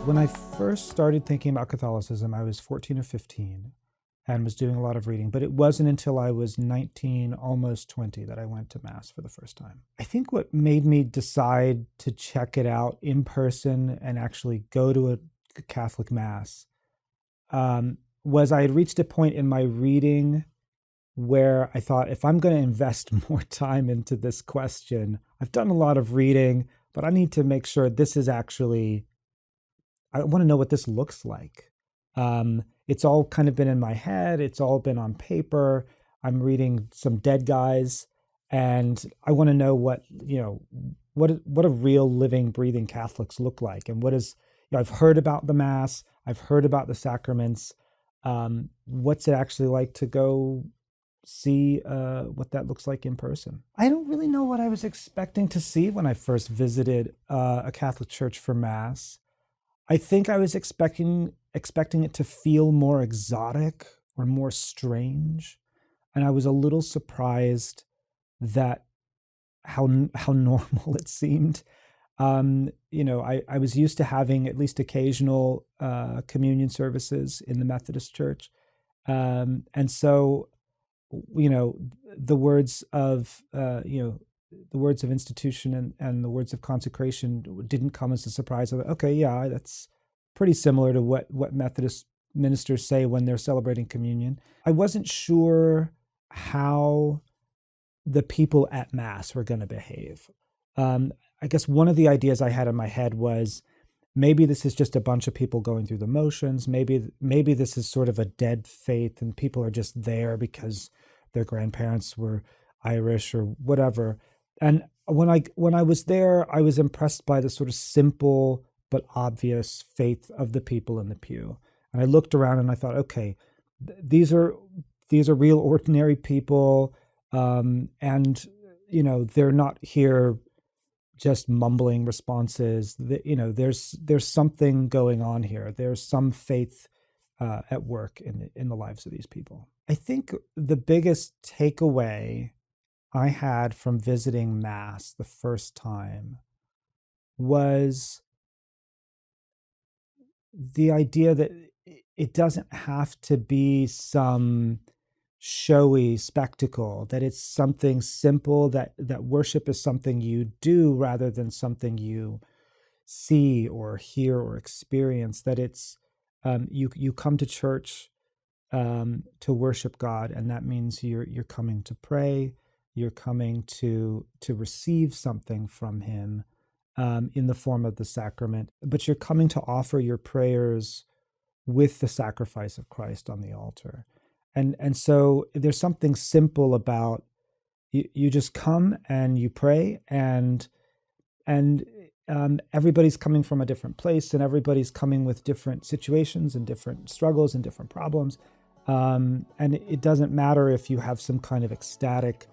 When I first started thinking about Catholicism, I was 14 or 15 and was doing a lot of reading, but it wasn't until I was 19, almost 20, that I went to Mass for the first time. I think what made me decide to check it out in person and actually go to a Catholic Mass was I had reached a point in my reading where I thought, if I'm going to invest more time into this question, I've done a lot of reading, but I need to make sure this is actually, I want to know what this looks like. It's all kind of been in my head. It's all been on paper. I'm reading some dead guys, and I want to know what a real living, breathing Catholics look like. And what is, I've heard about the Mass. I've heard about the sacraments. What's it actually like to go see what that looks like in person? I don't really know what I was expecting to see when I first visited a Catholic church for Mass. I think I was expecting it to feel more exotic or more strange, and I was a little surprised that how normal it seemed. I was used to having at least occasional communion services in the Methodist Church, and so the words of the words of institution and the words of consecration didn't come as a surprise. I thought, okay, yeah, that's pretty similar to what Methodist ministers say when they're celebrating communion. I wasn't sure how the people at Mass were going to behave. I guess one of the ideas I had in my head was, maybe this is just a bunch of people going through the motions. Maybe this is sort of a dead faith and people are just there because their grandparents were Irish or whatever. And when I was there, I was impressed by the sort of simple but obvious faith of the people in the pew. And I looked around and I thought, okay, these are real ordinary people, and they're not here just mumbling responses. There's something going on here. There's some faith at work in the lives of these people. I think the biggest takeaway I had from visiting Mass the first time was the idea that it doesn't have to be some showy spectacle, that it's something simple, that worship is something you do rather than something you see or hear or experience, that it's you come to church to worship God, and that means you're coming to pray, you're coming to receive something from Him in the form of the sacrament, but you're coming to offer your prayers with the sacrifice of Christ on the altar. And so there's something simple about you just come and you pray, and everybody's coming from a different place, and everybody's coming with different situations and different struggles and different problems. And it doesn't matter if you have some kind of ecstatic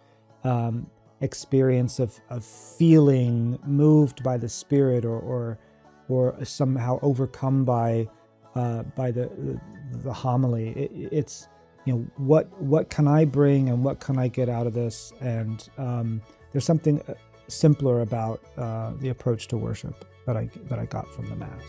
experience of feeling moved by the Spirit or somehow overcome by the homily. It's what can I bring and what can I get out of this? And there's something simpler about the approach to worship that I got from the Mass.